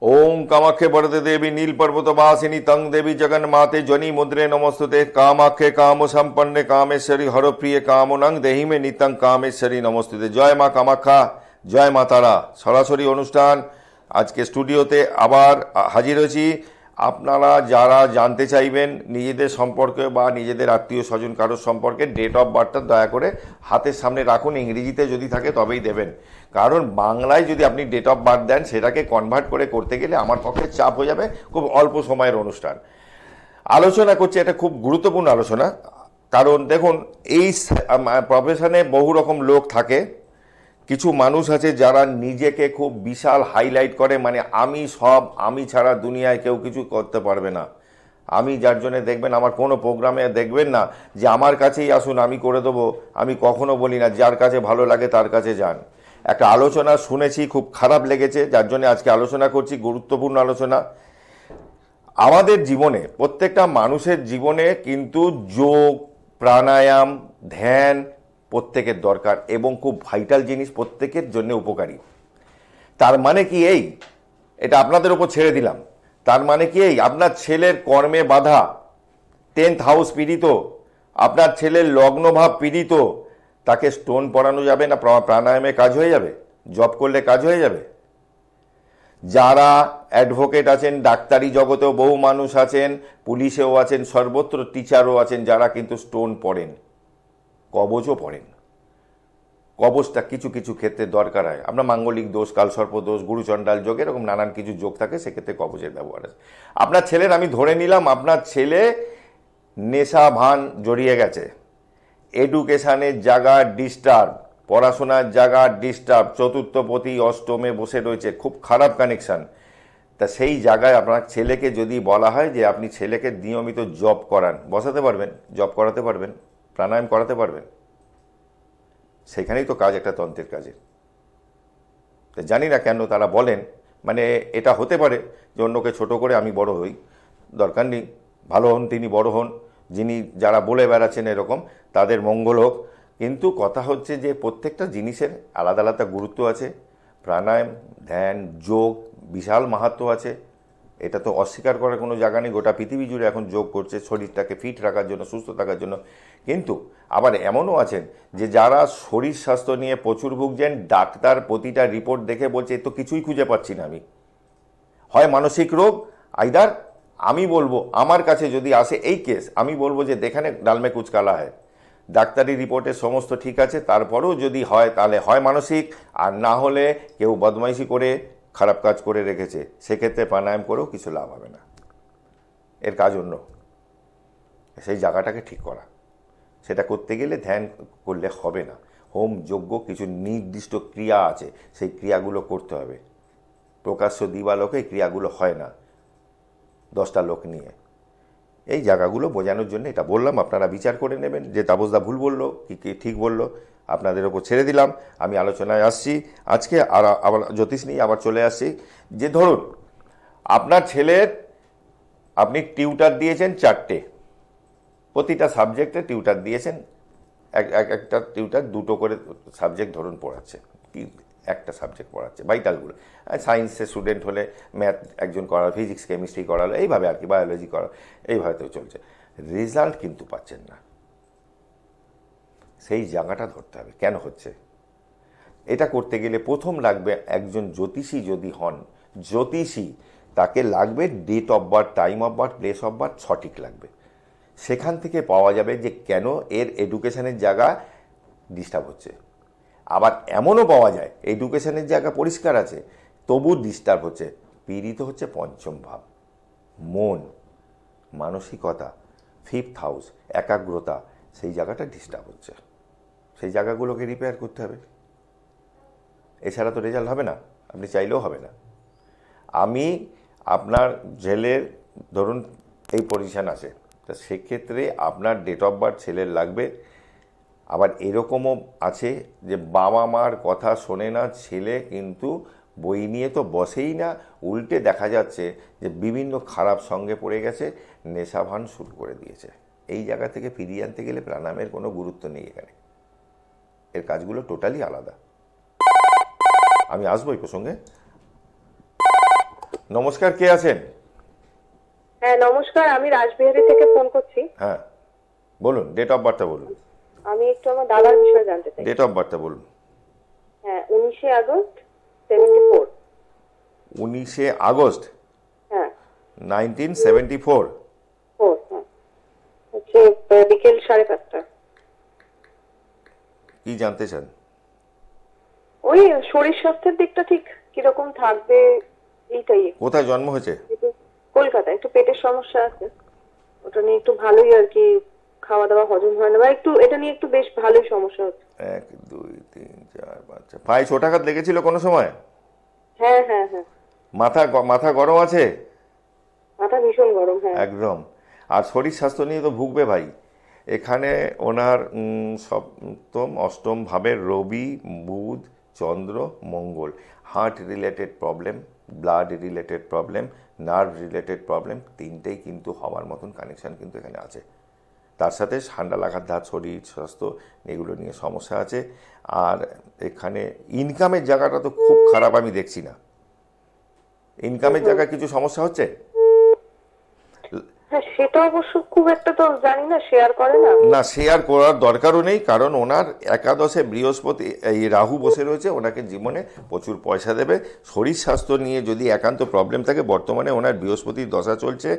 ओम कामाख्ये वरदे देवी नीलपर्वतवासिनी तंग देवी जगन्माते जनी मुद्रे नमस्तुते कामाख्ये काम संपन्ने कामेश्वरी हरप्रिय कामनंग देहि में नितंग कामेश्वरी नमस्तुते। जय मा कामाख्या, जय मा तारा। सरासरि अनुष्ठान आज के स्टूडियोते आबार हाजिर হয়েছি। আপনারা যারা জানতে চাইবেন নিজেদের সম্পর্কে বা নিজেদের আত্মীয় স্বজন কারোর সম্পর্কে ডেট অফ বার্থটা দয়া করে হাতের সামনে রাখুন। ইংরেজিতে যদি থাকে তবেই দেবেন, কারণ বাংলায় যদি আপনি ডেট অফ বার্থ দেন সেটাকে কনভার্ট করে করতে গেলে আমার পক্ষে চাপ হয়ে যাবে। খুব অল্প সময়ের অনুষ্ঠান আলোচনা করছি, এটা খুব গুরুত্বপূর্ণ আলোচনা। কারণ দেখুন, এই প্রফেশনে বহু রকম লোক থাকে। কিছু মানুষ আছে যারা নিজেকে খুব বিশাল হাইলাইট করে, মানে আমি ছাড়া দুনিয়ায় কেউ কিছু করতে পারবে না। আমি যার জন্য দেখবেন আমার কোনো প্রোগ্রামে দেখবেন না যে আমার কাছেই আসুন আমি করে দেবো। আমি কখনো বলি না যার কাছে ভালো লাগে তার কাছে যান। একটা আলোচনা শুনেছি, খুব খারাপ লেগেছে, যার জন্য আজকে আলোচনা করছি, গুরুত্বপূর্ণ আলোচনা। আমাদের জীবনে, প্রত্যেকটা মানুষের জীবনে কিন্তু যোগ, প্রাণায়াম, ধ্যান প্রত্যেকের দরকার এবং খুব ভাইটাল জিনিস, প্রত্যেকের জন্য উপকারী। তার মানে কি এই, এটা আপনাদের উপর ছেড়ে দিলাম, তার মানে কি এই আপনার ছেলের কর্মে বাধা, 10th হাউস পীড়িত, আপনার ছেলের লগ্নভাব পীড়িত, তাকে স্টোন পরানো যাবে না? প্রাণায়ামে কাজ হয়ে যাবে, জব করলে কাজ হয়ে যাবে। যারা অ্যাডভোকেট আছেন, ডাক্তারি জগতেও বহু মানুষ আছেন, পুলিশেও আছেন, সর্বত্র টিচারও আছেন যারা কিন্তু স্টোন পড়েন, কবচও পড়েন। কবচটা কিছু কিছু ক্ষেত্রে দরকার হয়। আপনার মাঙ্গলিক দোষ, কালসর্প দোষ, গুরুচণ্ডাল যোগ, এরকম নানান কিছু যোগ থাকে, সেক্ষেত্রে কবচের ব্যবহার আছে। আপনার ছেলের, আমি ধরে নিলাম আপনার ছেলে নেশা ভান জড়িয়ে গেছে, এডুকেশানের জায়গা ডিস্টার্ব, পড়াশোনার জায়গা ডিস্টার্ব, চতুর্থপতি অষ্টমে বসে রয়েছে, খুব খারাপ কানেকশান। তা সেই জায়গায় আপনার ছেলেকে যদি বলা হয় যে আপনি ছেলেকে নিয়মিত জব করান, বসাতে পারবেন, জব করাতে পারবেন, প্রাণায়াম করাতে পারবেন, সেখানেই তো কাজ একটা তন্ত্রের কাজের। তো জানি না কেন তারা বলেন, মানে এটা হতে পারে যে অন্যকে ছোট করে আমি বড় হই, দরকার নেই, ভালো হন তিনি, বড় হন যিনি, যারা বলে বেড়াচ্ছেন এরকম তাদের মঙ্গল হোক। কিন্তু কথা হচ্ছে যে প্রত্যেকটা জিনিসের আলাদা আলাদা গুরুত্ব আছে। প্রাণায়াম, ধ্যান, যোগ বিশাল মাহাত্ম্য আছে, এটা তো অস্বীকার করার কোনো জায়গা নেই। গোটা পৃথিবী জুড়ে এখন যোগ করছে শরীরটাকে ফিট রাখার জন্য, সুস্থ থাকার জন্য। কিন্তু আবার এমনও আছেন যে যারা শরীর স্বাস্থ্য নিয়ে প্রচুর ভুগছেন, ডাক্তার প্রতিটা রিপোর্ট দেখে বলছে এ তো কিছুই খুঁজে পাচ্ছি না আমি, হয় মানসিক রোগ, আইদার আমি বলবো আমার কাছে যদি আসে এই কেস, আমি বলবো যে দেখানে ডালমে কুচ কালা হয়, ডাক্তারি রিপোর্টে সমস্ত ঠিক আছে, তারপরেও যদি হয় তাহলে হয় মানসিক, আর না হলে কেউ বদমাইশি করে খারাপ কাজ করে রেখেছে, সেক্ষেত্রে প্রাণায়াম করেও কিছু লাভ হবে না। এর কাজ অন্য, সেই জায়গাটাকে ঠিক করা। সেটা করতে গেলে ধ্যান করলে হবে না, হোম যজ্ঞ কিছু নির্দিষ্ট ক্রিয়া আছে, সেই ক্রিয়াগুলো করতে হবে। প্রকাশ্য দিবালোকে এই ক্রিয়াগুলো হয় না 10টা লোক নিয়ে। এই জায়গাগুলো বোঝানোর জন্য এটা বললাম, আপনারা বিচার করে নেবেন যে তাপসদা ভুল বললো কি ঠিক বললো, আপনাদের ওপর ছেড়ে দিলাম। আমি আলোচনায় আসছি আজকে, আর আবার জ্যোতিষ নিয়ে আবার চলে আসছি। যে ধরুন আপনার ছেলের, আপনি টিউটার দিয়েছেন 4টে, প্রতিটা সাবজেক্টে টিউটার দিয়েছেন, একটা টিউটার 2টো করে সাবজেক্ট ধরুন পড়াচ্ছে, কি একটা সাবজেক্ট পড়াচ্ছে ভাইটালগুলো। সায়েন্সের স্টুডেন্ট হলে ম্যাথ একজন করালো, ফিজিক্স কেমিস্ট্রি করালো, এইভাবে আর কি, বায়োলজি করালো, এইভাবে তো চলছে। রেজাল্ট কিন্তু পাচ্ছেন না, সেই জায়গাটা ধরতে হবে কেন হচ্ছে। এটা করতে গেলে প্রথম লাগবে একজন জ্যোতিষী যদি হন, জ্যোতিষী তাকে লাগবে date of birth, time of birth, place of birth সঠিক লাগবে। সেখান থেকে পাওয়া যাবে যে কেন এর এডুকেশনের জায়গা ডিস্টার্ব হচ্ছে। আবার এমনও পাওয়া যায় এডুকেশনের জায়গা পরিষ্কার আছে, তবু ডিস্টার্ব হচ্ছে, পীড়িত হচ্ছে পঞ্চম ভাব, মন, মানসিকতা, 5th হাউস, একাগ্রতা, সেই জায়গাটা ডিস্টার্ব হচ্ছে। সেই জায়গাগুলোকে রিপেয়ার করতে হবে, এছাড়া তো রেজাল্ট হবে না, আপনি চাইলেও হবে না। আমি আপনার ছেলের ধরুন এই পজিশান আছে, তা সেক্ষেত্রে আপনার ডেট অফ বার্থ ছেলের লাগবে। আবার এরকমও আছে যে বাবা মার কথা শোনে না ছেলে, কিন্তু বই নিয়ে তো বসেই না, উল্টে দেখা যাচ্ছে যে বিভিন্ন খারাপ সঙ্গে পড়ে গেছে, নেশাভান শুরু করে দিয়েছে। এই জায়গা থেকে ফিরিয়ে আনতে গেলে প্রাণায়ামের কোনো গুরুত্ব নেই এখানে, এর কাজগুলো টোটালি আলাদা। আমি আসবো এই প্রসঙ্গে। নমস্কার, কে আছেন? হ্যাঁ নমস্কার, আমি রাজবিহারী থেকে ফোন করছি। হ্যাঁ বলুন, ডেট অফ বার্থটা বলুন। আমি একটু আমার দাদার বিষয়ে জানতে চাই। ডেট অফ বার্থটা বলুন। হ্যাঁ 19 আগস্ট 74। 19 আগস্ট হ্যাঁ 1974। হ্যাঁ হচ্ছে বিকেল 5:30। কি জানতে চান? ওই শরীর স্বাস্থ্যের দিকটা ঠিক কিরকম থাকবে এইটাই। কোথায় জন্ম হয়েছে? কলকাতা, একটু পেটের সমস্যা আছে, ওটা নিয়ে একটু ভালোই আর কি, খাওয়া দাওয়া হজম হয় না, বা একটু এটা নিয়ে একটু বেশ ভালোই সমস্যা হচ্ছে। 1 2 3 4 5 পায়ে ছোটাঘাত লেগেছিল কোনো সময়? হ্যাঁ হ্যাঁ হ্যাঁ। মাথা গরম আছে? মাথা ভীষণ গরম। হ্যাঁ একদম। আর শরীর স্বাস্থ্য নিয়ে তো ভুগবে ভাই। এখানে ওনার সপ্তম অষ্টম ভাবের রবি, বুধ, চন্দ্র, মঙ্গল, heart related problem, blood related problem, nerve related problem, তিনটেই কিন্তু হওয়ার মতন কানেকশান কিন্তু এখানে আছে। তার সাথে ঠান্ডা লাগার ধাত, শরীর স্বাস্থ্য এগুলো নিয়ে সমস্যা আছে। আর এখানে ইনকামের জায়গাটা তো খুব খারাপ আমি দেখছি না। ইনকামের জায়গায় কিছু সমস্যা হচ্ছে? হ্যাঁ সেটা অবশ্য খুব একটা তো জানি না, শেয়ার করে না। না, শেয়ার করার দরকারও নেই, কারণ ওনার একাদশে বৃহস্পতি, এই রাহু বসে রয়েছে, ওনাকে জীবনে প্রচুর পয়সা দেবে। শরীর স্বাস্থ্য নিয়ে যদি একান্ত প্রবলেম থাকে, বর্তমানে ওনার বৃহস্পতির দশা চলছে।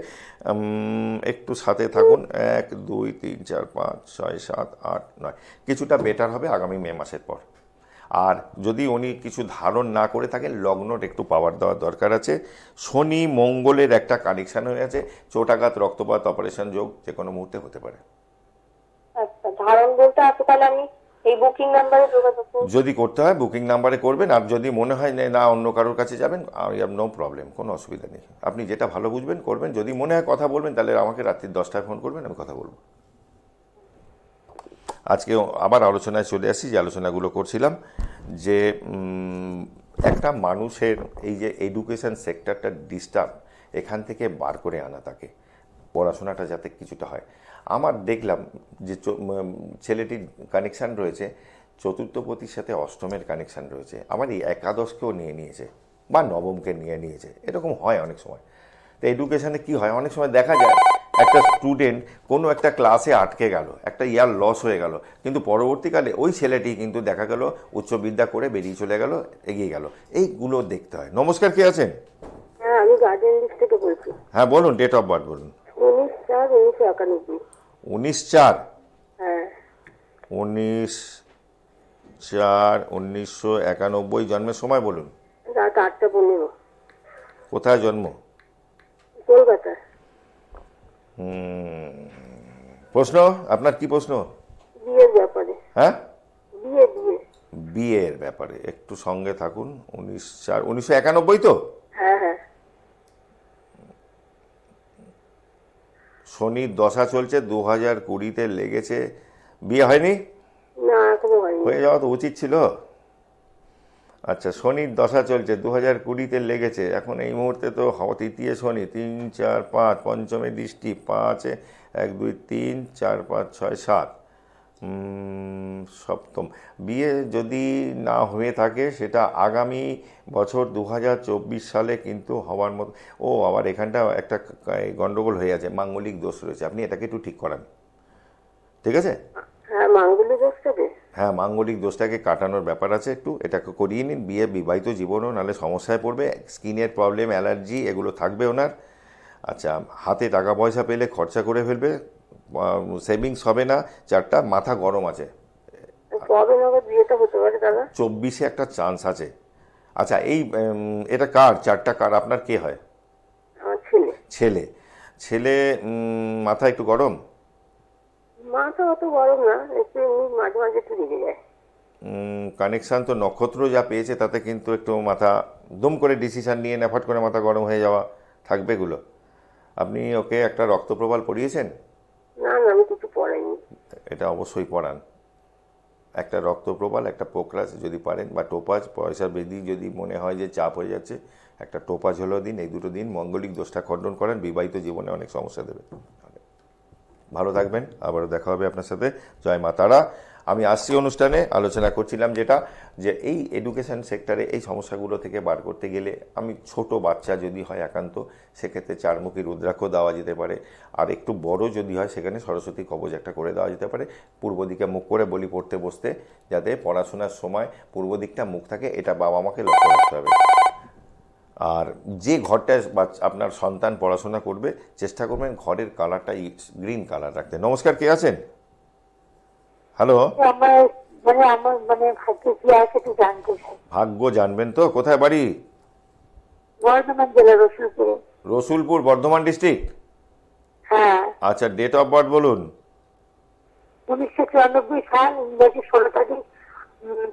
একটু সাথে থাকুন, 1 2 3 4 5 6 7 8 9, কিছুটা বেটার হবে আগামী মে মাসের পর। আর যদি উনি কিছু ধারণ না করে থাকেন, লগ্নটা একটু পাওয়ার দেওয়ার দরকার আছে। শনি মঙ্গলের একটা কানেকশান হয়ে আছে, চোটাঘাত, রক্তপাত, অপারেশন যোগ যে কোনো মুহূর্তে হতে পারে। আচ্ছা, ধারণ বলতে আছে তাহলে আমি এই বুকিং নাম্বারে যোগাযোগ করব? যদি করতে হয় বুকিং নাম্বারে করবেন, আর যদি মনে হয় না অন্য কারোর কাছে যাবেন, আই হ্যাভ নো প্রবলেম, কোনো অসুবিধা নেই। আপনি যেটা ভালো বুঝবেন করবেন। যদি মনে হয় কথা বলবেন, তাহলে আমাকে রাত্রি 10টায় ফোন করবেন, আমি কথা বলবো। আজকে আবার আলোচনায় চলে আসি, যে আলোচনাগুলো করছিলাম, যে একটা মানুষের এই যে এডুকেশন সেক্টরটা ডিস্টার্ব, এখান থেকে বার করে আনা, তাকে পড়াশোনাটা যাতে কিছুটা হয়। আমার দেখলাম যে ছেলেটির কানেকশান রয়েছে চতুর্থপতির সাথে অষ্টমের কানেকশান রয়েছে, আমার এই একাদশকেও নিয়ে নিয়েছে বা নবমকে নিয়ে নিয়েছে, এরকম হয় অনেক সময়। তো এডুকেশানে কি হয়, অনেক সময় দেখা যায় একটা স্টুডেন্ট কোনো একটা ক্লাসে আটকে গেল, একটা ইয়ার লস হয়ে গেল, কিন্তু পরবর্তীকালে ওই ছেলেটি কিন্তু দেখা গেল উচ্চ বিদ্যা করে বেরিয়ে চলে গেল, এগিয়ে গেল। এইগুলো দেখতে হয়। নমস্কার, কে আছেন? হ্যাঁ আমি গার্ডেন লিস্ট থেকে বলছি। হ্যাঁ বলুন, ডেট অফ বার্থ বলুন। 19/4/1991। 19/4? হ্যাঁ 19/4/1991 জন্মের সময় বলুন। রাত 8:15। কোথায় জন্ম? কলকাতা। প্রশ্ন আপনার কি প্রশ্ন? বিয়ের ব্যাপারে। হ্যাঁ বিয়ে। বিয়ের ব্যাপারে একটু সঙ্গে থাকুন। 19/4/1991 তো? হ্যাঁ হ্যাঁ। শনির দশা চলছে, 2020-তে লেগেছে, বিয়ে হয়নি? না এখনো হয়নি। হয়ে যাওয়া তো উচিত ছিল। আচ্ছা, শনির দশা চলছে, 2020-তে লেগেছে, এখন এই মুহূর্তে তো তৃতীয় শনি, 3 4 5, পঞ্চমে দৃষ্টি, 5-এ 1 2 3 4 5 6 7, সপ্তম। বিয়ে যদি না হয়ে থাকে, সেটা আগামী বছর 2024 সালে কিন্তু হওয়ার মতো। ও আবার এখানটা একটা গন্ডগোল হয়ে আছে, মাঙ্গলিক দোষ রয়েছে, আপনি এটাকে একটু ঠিক করান, ঠিক আছে? হ্যাঁ মাঙ্গলিক দোষটাকে, হ্যাঁ মাঙ্গলিক দোষটাকে কাটানোর ব্যাপার আছে, একটু এটাকে করিয়ে নিন। বিয়ে বিবাহিত জীবনও নাহলে সমস্যায় পড়বে, স্কিনের প্রবলেম, অ্যালার্জি এগুলো থাকবে ওনার। আচ্ছা, হাতে টাকা পয়সা পেলে খরচা করে ফেলবে, সেভিংস হবে না। 4টা মাথা গরম আছে। কবে নাগাদ বিয়েটা হতে পারে দাদা? 24-এ একটা চান্স আছে। আচ্ছা, এই এটা কার 4টা কার? আপনার কে হয়? আমার ছেলে। ছেলে। ছেলে মাথা একটু গরম? মাথা অত গরম না, একটু এমনি মাঝে মাঝে একটু রেগে যায়। কানেকশান তো নক্ষত্র যা পেয়েছে তাতে কিন্তু একটু মাথা দুম করে ডিসিশান নিয়ে নেফাট করে মাথা গরম হয়ে যাওয়া থাকবে এগুলো। আপনি ওকে একটা রক্তপ্রবাল পড়িয়েছেন? না না আমি কিছু পড়াইনি। এটা অবশ্যই পড়ান। একটা রক্তপ্রবাল, একটা পোকরাজ যদি পারেন, বা টোপাজ, পয়সার বেদি যদি মনে হয় যে চাপ হয়ে যাচ্ছে, একটা টোপাজ হলো দিন। এই দুটো দিন মঙ্গলিক দোষটা খণ্ডন করেন, বিবাহিত জীবনে অনেক সমস্যা দেবে। ভালো থাকবেন, আবারও দেখা হবে আপনার সাথে। জয় মা তারা। আমি আসছি অনুষ্ঠানে আলোচনা করছিলাম যেটা যে এই এডুকেশন সেক্টরে এই সমস্যাগুলো থেকে বার করতে গেলে আমি ছোট বাচ্চা যদি হয় একান্ত সেক্ষেত্রে চারমুখী রুদ্রাক্ষ দেওয়া যেতে পারে, আর একটু বড় যদি হয় সেখানে সরস্বতী কবচ একটা করে দেওয়া যেতে পারে, পূর্ব দিকে মুখ করে বলি পড়তে বসতে, যাতে পড়াশোনার সময় পূর্ব দিকটা মুখ থাকে, এটা বাবা মাকে লক্ষ্য রাখতে হবে। আর যে ঘরটায় আপনার সন্তান পড়াশোনা করবে চেষ্টা করবেন ঘরের কালারটা গ্রিন কালার রাখতে। নমস্কার, কে আছেন? হ্যালো, ভাগ্য জানবেন তো? কোথায় বাড়ি? বর্ধমান জেলা, রসুলপুর। রসুলপুর, বর্ধমান ডিস্ট্রিক্ট? হ্যাঁ। আচ্ছা, ডেট অফ বার্থ বলুন। 1994 সাল, ইংরেজি 16 তারিখ,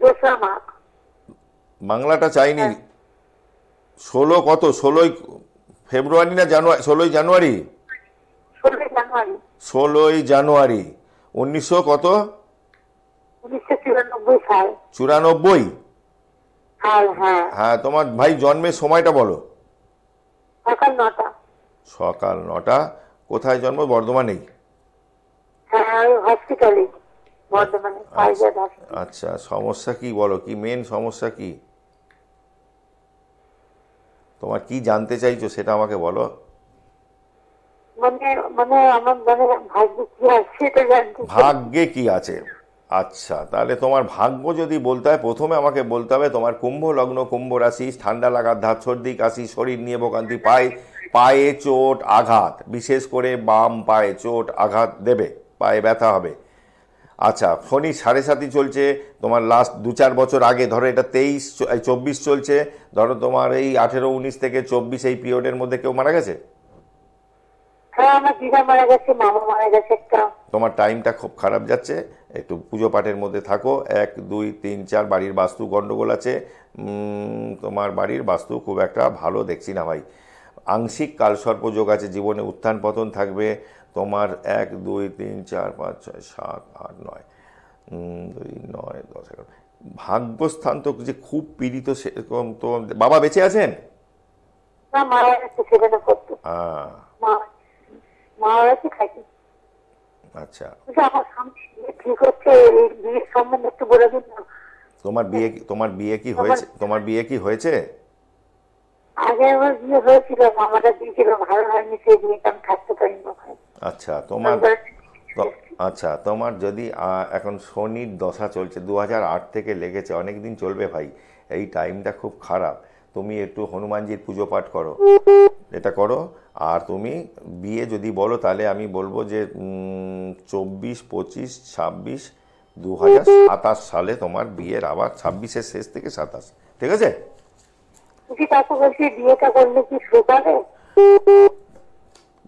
2রা মাঘ। বাংলাটা চাইনি। 16 কত? 16 ফেব্রুয়ারি না জানুয়ারি? 16 জানুয়ারি। 16 জানুয়ারি। 16 জানুয়ারি 1900 কত? 1994 সাল। 94? হ্যাঁ। হ্যাঁ, তোমার ভাই জন্মের সময়টা বলো। সকাল 9টা। সকাল 9টা। কোথায় জন্ম? বর্ধমানেই? হ্যাঁ, হসপিটালে, বর্ধমানে। আচ্ছা, সমস্যা কি বলো, কি মেন সমস্যা কি তোমার? কি জানতে চাইছো সেটা আমাকে বলো। ভাগ্যে কি আছে? আচ্ছা, তাহলে তোমার ভাগ্য যদি বলতে হয় প্রথমে আমাকে বলতে হবে তোমার কুম্ভ লগ্ন, কুম্ভ রাশি, ঠান্ডা লাগার ধাত, সর্দি কাশি, শরীর নিয়ে ভোগান্তি, পায়ে চোট আঘাত, বিশেষ করে বাম পায়ে চোট আঘাত দেবে, পায়ে ব্যথা হবে। আচ্ছা, শনি 7.5 চলছে তোমার, লাস্ট 2-4 বছর আগে, ধরো এটা 24 চলছে, ধরো তোমার এই 18, 19 থেকে 24 এই পিরিয়ডের মধ্যে কেউ মারা গেছে? হ্যাঁ, আমার দিদা মারা গেছে, মামা মারা গেছে একটা। তোমার টাইমটা খুব খারাপ যাচ্ছে, একটু পুজো পাঠের মধ্যে থাকো। 1, 2, 3, 4 বাড়ির বাস্তু গন্ডগোল আছে, তোমার বাড়ির বাস্তু খুব একটা ভালো দেখছি না ভাই। আংশিক কালসর্প যোগ আছে, জীবনে উত্থান পতন থাকবে তোমার। 1, 2, 3, 4, 5, 6, 7, 8, 9, 2, 9, 10, 11। ভাগ্যস্থান তো যে খুব পীড়িত সেরকম তো। বাবা বেঁচে আছেন? আচ্ছা, তোমার বিয়ে কি হয়েছে? তোমার বিয়ে কি হয়েছে? আগে আমার বিয়ে হয়েছিল, মামাটা দিয়েছিল, ভালো হয়নি, সেই বিয়েটা আমি থাকতে পারিনি। আচ্ছা, তোমার যদি এখন শনির দশা চলছে, 2008 থেকে লেগেছে, অনেক দিন চলবে ভাই। এই টাইমটা খুব খারাপ। তুমি একটু হনুমানজির পুজো পাঠ করো, এটা করো। আর তুমি বিয়ে যদি বলো তাহলে আমি বলবো যে 24, 25, 26, 2027 সালে তোমার বিয়ের, আবার 26-এর শেষ থেকে 27, ঠিক আছে?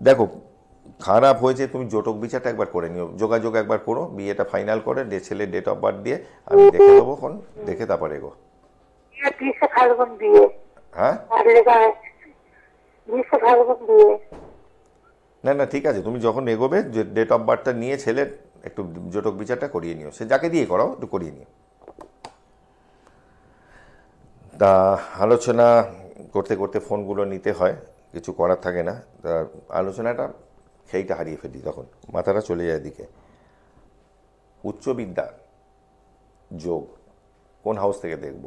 দেখো, খারাপ হয়েছে, তুমি জটক বিচারটা একবার করে নিও, যোগাযোগ একবার করো, বিয়েটা ফাইনাল করে ছেলে ডেট অফ বার্থ দিয়ে আমি দেখে দেবো, কোন দেখে তারপরে এগো। হ্যাঁ, না ঠিক আছে, তুমি যখন এগোবে ডেট অফ বার্থটা নিয়ে ছেলের একটু জটক বিচারটা করিয়ে নিও, সে যাকে দিয়ে করাও একটু করিয়ে নিও। তা আলোচনা করতে করতে ফোনগুলো নিতে হয়, কিছু করার থাকে না। তা আলোচনাটা সেইটা হারিয়ে ফেলি, তখন মাথাটা চলে যায় দিকে। উচ্চবিদ্যা যোগ কোন হাউস থেকে দেখব?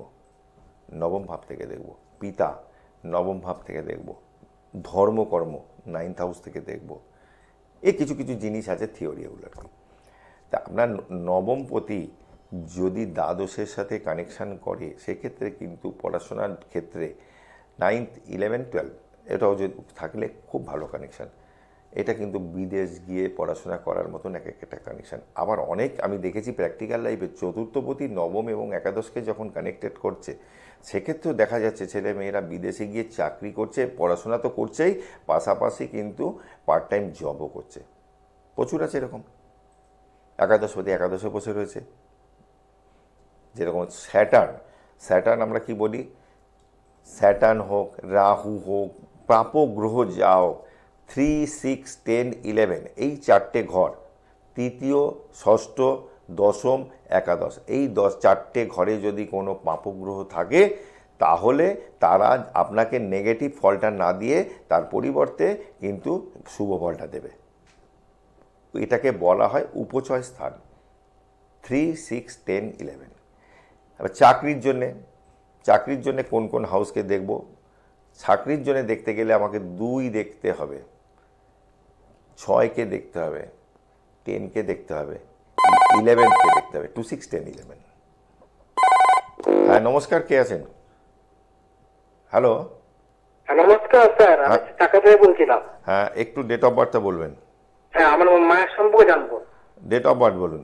নবম ভাব থেকে দেখব। পিতা নবম ভাব থেকে দেখব। ধর্মকর্ম 9th হাউস থেকে দেখব। এই কিছু কিছু জিনিস আছে, থিওরি, এগুলো আর কি। তা আপনার নবমপতি যদি দ্বাদশের সাথে কানেকশান করে সেক্ষেত্রে কিন্তু পড়াশোনার ক্ষেত্রে 9th, 11, 12 এটাও যদি থাকলে খুব ভালো কানেকশান। এটা কিন্তু বিদেশ গিয়ে পড়াশোনা করার মতন এক একটা কানেকশান। আবার অনেক আমি দেখেছি প্র্যাকটিক্যাল লাইফে, চতুর্থপতি নবম এবং একাদশকে যখন কানেক্টেড করছে সেক্ষেত্রেও দেখা যাচ্ছে ছেলে মেয়েরা বিদেশে গিয়ে চাকরি করছে, পড়াশোনা তো করছেই, পাশাপাশি কিন্তু পার্ট টাইম জবও করছে। প্রচুর আছে এরকম। একাদশপতি একাদশে বসে রয়েছে, যেরকম স্যাটার্ন আমরা কি বলি, স্যাটার্ন হোক, রাহু হোক, প্রাপক গ্রহ যা হোক, 3, 6, 10, 11 এই 4টে ঘর, তৃতীয়, ষষ্ঠ, দশম, একাদশ, এই 4টে ঘরে যদি কোনো পাপক গ্রহ থাকে তাহলে তারা আপনাকে নেগেটিভ ফলটা না দিয়ে তার পরিবর্তে কিন্তু শুভ ফলটা দেবে। এটাকে বলা হয় উপচয় স্থান। 3, 6, 10, 11। এবার চাকরির জন্যে কোন কোন হাউসকে দেখব? চাকরির জন্য দেখতে গেলে আমাকে 2 দেখতে হবে, 6কে দেখতে হবে, 10কে দেখতে হবে, 11কে দেখতে হবে। 2, 6, 10, 11। হ্যাঁ, নমস্কার, কে আছেন? হ্যালো। নমস্কার স্যার, আমি টাকা থেকে বলছিলাম। হ্যাঁ, একটু ডেট অফ বার্থটা বলবেন। হ্যাঁ, আমার মায়ের সম্পর্কে জানবো। ডেট অফ বার্থ বলুন।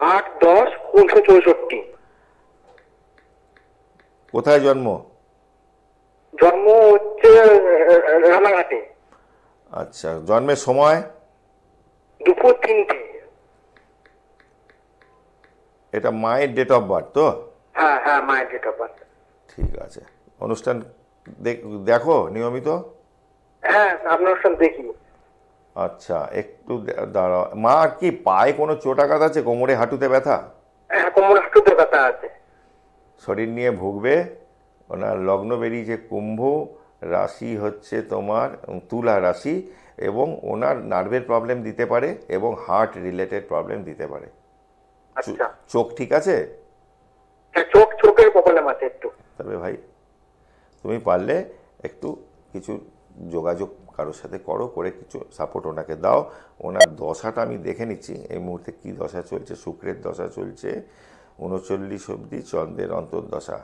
8-10-1964। কোথায় জন্ম? জন্ম হচ্ছে রানাঘাটে। আচ্ছা, জন্মের সময়? দুপুর 3টে। এটা মায়ের ডেট অফ বার্থ তো? হ্যাঁ হ্যাঁ, মায়ের ডেট অফ বার্থ। ঠিক আছে। অনুষ্ঠান দেখো নিয়মিত? হ্যাঁ, আপনার অনুষ্ঠান দেখি। আচ্ছা, একটু দাঁড়াও। মা কি পায়ে কোনো চোটাঘাত আছে? কোমরে হাঁটুতে ব্যথা? হ্যাঁ, কোমরে হাঁটুতে ব্যথা আছে। শরীর নিয়ে ভুগবে। ওনার লগ্ন বেরিয়েছে কুম্ভ, রাশি হচ্ছে তোমার তুলা রাশি, এবং ওনার নার্ভের প্রবলেম দিতে পারে এবং হার্ট রিলেটেড প্রবলেম দিতে পারে। আচ্ছা, চোখ ঠিক আছে? হ্যাঁ, চোখের প্রবলেম আছে একটু। তবে ভাই, তুমি পারলে একটু কিছু যোগাযোগ কারোর সাথে করে কিছু সাপোর্ট ওনাকে দাও। ওনার দশাটা আমি দেখে নিচ্ছি এই মুহূর্তে কি দশা চলছে। শুক্রের দশা চলছে 39 অবধি, চন্দ্রের অন্তর্দশা।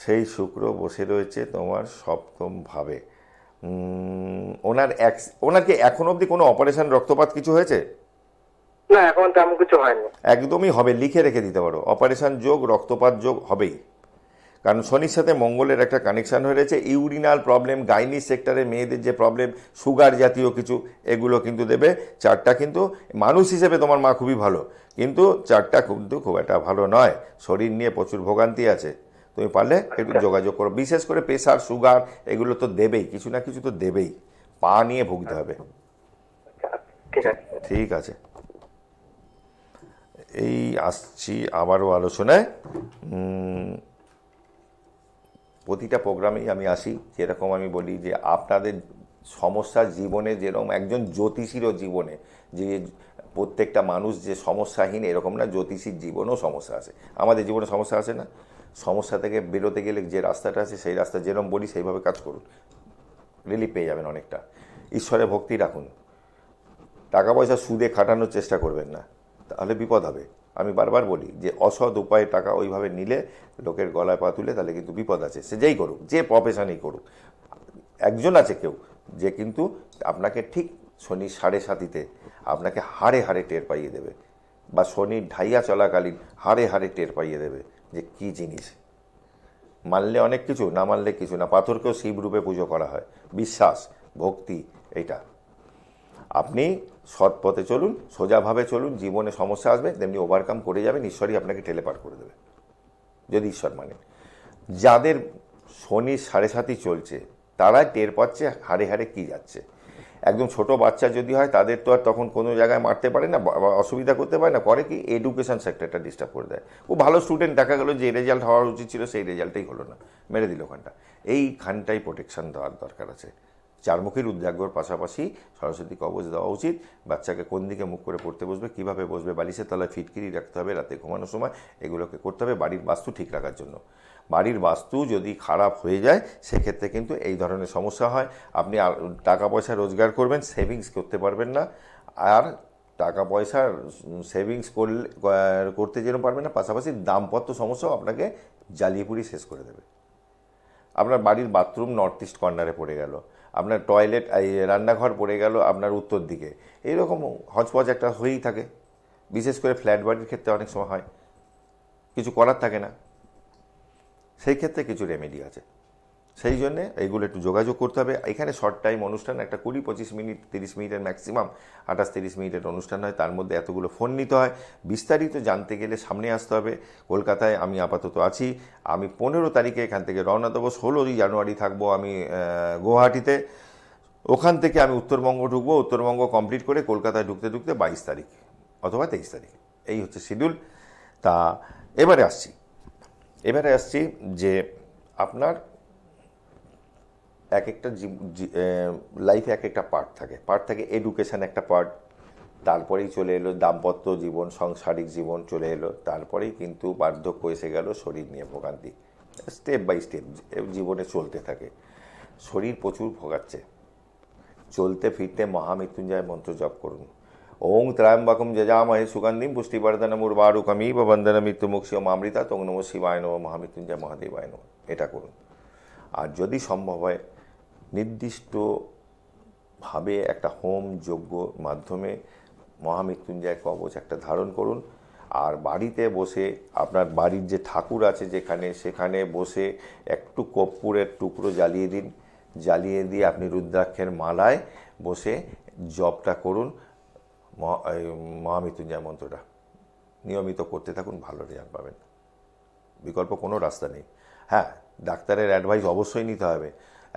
সেই শুক্র বসে রয়েছে তোমার সপ্তম ভাবে। ওনার কি এখন অবধি কোনো অপারেশন, রক্তপাত কিছু হয়েছে? না, এখন তেমন কিছু হয়নি। একদমই হবে, লিখে রেখে দিতে পারো। অপারেশন যোগ, রক্তপাত যোগ হবেই, কারণ শনির সাথে মঙ্গলের একটা কানেকশন হয়ে রয়েছে। ইউরিনাল প্রবলেম, গাইনি সেক্টরে মেয়েদের যে প্রবলেম, সুগার জাতীয় কিছু, এগুলো কিন্তু দেবে। চারটা কিন্তু মানুষ হিসেবে তোমার মা খুবই ভালো, কিন্তু চারটা কিন্তু খুব একটা ভালো নয়। শরীর নিয়ে প্রচুর ভোগান্তি আছে। তুমি পারলে একটু যোগাযোগ করো। বিশেষ করে প্রেশার, সুগার এগুলো তো দেবেই, কিছু না কিছু তো দেবেই। পা নিয়ে ভুগতে হবে। ঠিক আছে, ঠিক আছে। এই আসছি আবারও আলোচনায়। প্রতিটা প্রোগ্রামেই আমি আসি, যেরকম আমি বলি যে আপনাদের সমস্যা জীবনে, যেরকম একজন জ্যোতিষীরও জীবনে যে প্রত্যেকটা মানুষ যে সমস্যাহীন এরকম না, জ্যোতিষীর জীবনেও সমস্যা আছে। আমাদের জীবনে সমস্যা আছে না? সমস্যা থেকে বেরোতে গেলে যে রাস্তাটা আছে, সেই রাস্তা যেরকম বলি সেইভাবে কাজ করুন, রিলিফ পেয়ে যাবেন অনেকটা। ঈশ্বরে ভক্তি রাখুন। টাকা পয়সা সুদে খাটানোর চেষ্টা করবেন না, তাহলে বিপদ হবে। আমি বারবার বলি যে অসৎ উপায়ে টাকা ওইভাবে নিলে, লোকের গলায় পা তুলে, তাহলে কিন্তু বিপদ আছে। সে যেই করুক, যে প্রফেশনই করুক। একজন আছে কেউ যে কিন্তু আপনাকে ঠিক শনি 7.5-তে আপনাকে হাড়ে হাড়ে টের পাইয়ে দেবে, বা শনির ঢাইয়া চলাকালীন হাড়ে হাড়ে টের পাইয়ে দেবে যে কি জিনিস। মানলে অনেক কিছু, না মানলে কিছু না। পাথরকেও শিবরূপে পুজো করা হয়। বিশ্বাস, ভক্তি, এইটা। আপনি সৎ পথে চলুন, সোজাভাবে চলুন। জীবনে সমস্যা আসবে, তেমনি ওভারকাম করে যাবেন। ঈশ্বরই আপনাকে ঠেলে পার করে দেবে, যদি ঈশ্বর মানে। যাদের শনি 7.5 চলছে, তারা টের পাচ্ছে হাড়ে হাড়ে কি যাচ্ছে। একদম ছোট বাচ্চা যদি হয়, তাদের তো আর তখন কোনো জায়গায় মারতে পারে না, অসুবিধা করতে পারে না। করে কি, এডুকেশন সেক্টরটা ডিস্টার্ব করে দেয়। ও ভালো স্টুডেন্ট, দেখা গেলো যে রেজাল্ট হওয়ার উচিত ছিল, সেই রেজাল্টটাই হলো না, মেরে দিল ওখানটা। এইখানটাই প্রোটেকশন দেওয়ার দরকার আছে। চারমুখী রুদ্রাক্ষর পাশাপাশি সরস্বতী কবচ দেওয়া উচিত। বাচ্চাকে কোন দিকে মুখ করে পড়তে বসবে, কিভাবে বসবে, বালিশের তলায় ফিটকিরি রাখতে হবে রাতে ঘুমানোর সময়, এগুলোকে করতে হবে বাড়ির বাস্তু ঠিক রাখার জন্য। বাড়ির বাস্তু যদি খারাপ হয়ে যায়, সেক্ষেত্রে কিন্তু এই ধরনের সমস্যা হয়। আপনি টাকা পয়সা রোজগার করবেন, সেভিংস করতে পারবেন না। আর টাকা পয়সা সেভিংস করতে যেরকম পারবেন না, পাশাপাশি দাম্পত্য সমস্যাও আপনাকে জ্বালিয়ে পুড়িয়ে শেষ করে দেবে। আপনার বাড়ির বাথরুম নর্থ ইস্ট কর্নারে পড়ে গেল, আপনার টয়লেট, রান্নাঘর পড়ে গেল আপনার উত্তর দিকে, এইরকম হজপজ একটা হয়েই থাকে। বিশেষ করে ফ্ল্যাট বাড়ির ক্ষেত্রে অনেক সময় হয়, কিছু করার থাকে না। সেই ক্ষেত্রে কিছু রেমেডি আছে। সেই জন্যে এইগুলো একটু যোগাযোগ করতে হবে। এখানে শর্ট টাইম অনুষ্ঠান, একটা 20-25 মিনিট, 30 মিনিটের ম্যাক্সিমাম 28-30 মিনিটের অনুষ্ঠান হয়। তার মধ্যে এতগুলো ফোন নিতে হয়। বিস্তারিত জানতে গেলে সামনে আসতে হবে। কলকাতায় আমি আপাতত আছি। আমি 15 তারিখে এখান থেকে রওনা দেবো। 16 জানুয়ারি থাকবো আমি গুয়াহাটিতে। ওখান থেকে আমি উত্তরবঙ্গ ঢুকবো। উত্তরবঙ্গ কমপ্লিট করে কলকাতায় ঢুকতে ঢুকতে 22 তারিখ অথবা 23 তারিখ, এই হচ্ছে শিডিউল। তা এবারে আসছি যে আপনার এক একটা লাইফে এক একটা পার্ট থাকে। এডুকেশন একটা পার্ট, তারপরেই চলে এলো দাম্পত্য জীবন, সাংসারিক জীবন চলে এলো, তারপরেই কিন্তু বার্ধক্য এসে গেল, শরীর নিয়ে ভোগান্তি। স্টেপ বাই স্টেপ জীবনে চলতে থাকে। শরীর প্রচুর ভোগাচ্ছে, চলতে ফিরতে মহামৃত্যুঞ্জয় মন্ত্র জপ করুন। ওং ত্র্যম্বকম যজামহে সুগন্ধিম পুষ্টিবর্ধনম উর্বারুকমিব বন্দনা মৃত্যুমুক্ষীয়ম অমৃতা তং নমঃ শিবায় নমঃ মহামৃত্যুঞ্জয় মহাদেবায় নমঃ। এটা করুন। আর যদি সম্ভব হয় নির্দিষ্টভাবে একটা হোম যজ্ঞ মাধ্যমে মহামৃত্যুঞ্জয় কবচ একটা ধারণ করুন। আর বাড়িতে বসে আপনার বাড়ির যে ঠাকুর আছে সেখানে বসে একটু কর্পূরের টুকরো জ্বালিয়ে দিন, জ্বালিয়ে দিয়ে আপনি রুদ্রাক্ষের মালায় বসে জপটা করুন, মহামৃত্যুঞ্জয় মন্ত্রটা নিয়মিত করতে থাকুন, ভালো রেজাল্ট পাবেন। বিকল্প কোনো রাস্তা নেই। হ্যাঁ, ডাক্তারের অ্যাডভাইস অবশ্যই নিতে হবে,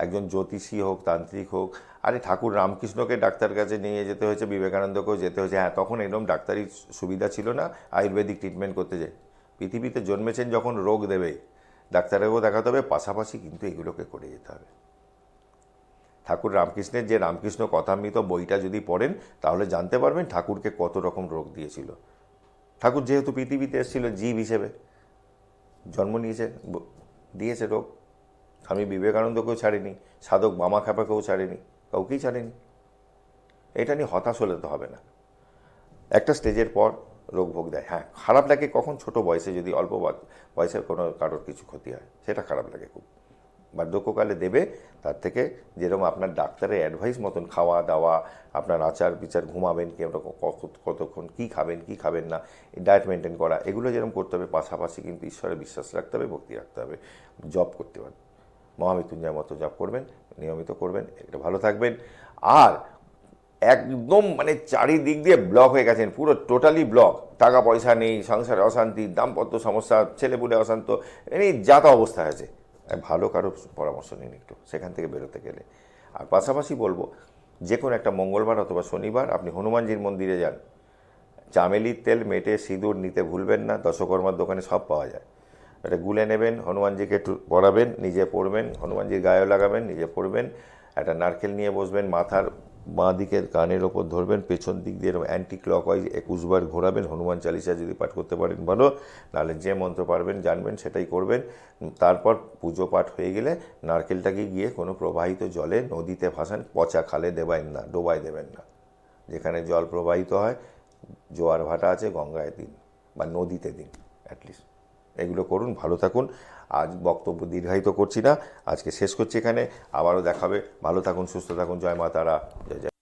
একজন জ্যোতিষী হোক, তান্ত্রিক হোক। আরে ঠাকুর রামকৃষ্ণকে ডাক্তার কাছে নিয়ে যেতে হয়েছে, বিবেকানন্দকেও যেতে হয়েছে। হ্যাঁ, তখন এরকম ডাক্তারি সুবিধা ছিল না, আয়ুর্বেদিক ট্রিটমেন্ট করতে যায়। পৃথিবীতে জন্মেছেন যখন রোগ দেবে, ডাক্তারেরও দেখাতে হবে, পাশাপাশি কিন্তু এগুলোকে করে যেতে হবে। ঠাকুর রামকৃষ্ণের যে রামকৃষ্ণ কথামৃত বইটা যদি পড়েন তাহলে জানতে পারবেন ঠাকুরকে কত রকম রোগ দিয়েছিল। ঠাকুর যেহেতু পৃথিবীতে এসেছিল জীব হিসেবে, জন্ম নিয়েছে, দিয়েছে রোগ। স্বামী বিবেকানন্দকেও ছাড়েনি, সাধক বামাখ্যাপাকেও ছাড়েনি, কাউকেই ছাড়েনি। এটা নিয়ে হতাশ হলে তো হবে না। একটা স্টেজের পর রোগ ভোগ দেয়। হ্যাঁ, খারাপ লাগে কখন? ছোট বয়সে যদি অল্প বয়সের কোনো কারোর কিছু ক্ষতি হয়, সেটা খারাপ লাগে খুব। বার্ধক্যকালে দেবে, তার থেকে যেরকম আপনার ডাক্তারের অ্যাডভাইস মতন খাওয়া দাওয়া, আপনার আচার বিচার, ঘুমাবেন কতক্ষণ, কী খাবেন কী খাবেন না, ডায়েট মেনটেন করা, এগুলো যেরকম করতে হবে, পাশাপাশি কিন্তু ঈশ্বরে বিশ্বাস রাখতে হবে, ভক্তি রাখতে হবে, জব করতে হবে। মহামৃত্যুঞ্জয় মতো জব করবেন, নিয়মিত করবেন, একটা ভালো থাকবেন। আর একদম চারিদিক দিয়ে ব্লক হয়ে গেছেন, পুরো টোটালি ব্লক, টাকা পয়সা নেই, সংসারে অশান্তি, দাম্পত্য সমস্যা, ছেলেপুলে অশান্ত, এই যাতা অবস্থা আছে, ভালো কারো পরামর্শ নিন একটু সেখান থেকে বেরোতে গেলে। আর পাশাপাশি বলবো, যে কোনো একটা মঙ্গলবার অথবা শনিবার আপনি হনুমানজির মন্দিরে যান, চামেলির তেল, মেটে, সিঁদুর নিতে ভুলবেন না, দশকর্মার দোকানে সব পাওয়া যায়। এটা গুলে নেবেন, হনুমানজিকে একটু পড়াবেন, নিজে পড়বেন, হনুমানজির গায়েও লাগাবেন, নিজে পড়বেন। একটা নারকেল নিয়ে বসবেন, মাথার বাঁ দিকের কানের ওপর ধরবেন, পেছন দিক দিয়ে অ্যান্টি ক্লকওয়াইজ 21 বার ঘোরাবেন। হনুমান চালিসা যদি পাঠ করতে পারেন ভালো, নাহলে যে মন্ত্র পারবেন জানবেন সেটাই করবেন। তারপর পুজো পাঠ হয়ে গেলে নারকেলটাকে গিয়ে কোনো প্রবাহিত জলে নদীতে ভাসান, পচা খালে দেবেন না, ডোবায় দেবেন না। যেখানে জল প্রবাহিত হয়, জোয়ার ভাটা আছে, গঙ্গায় দিন বা নদীতে দিন অ্যাটলিস্ট। এগুলো করুন, ভালো থাকুন। আজ বক্তব্য দীর্ঘায়িত করছি না, আজকে শেষ করছি এখানে। আবারও দেখাবে, ভালো থাকুন, সুস্থ থাকুন। জয় মা তারা, জয় জয়।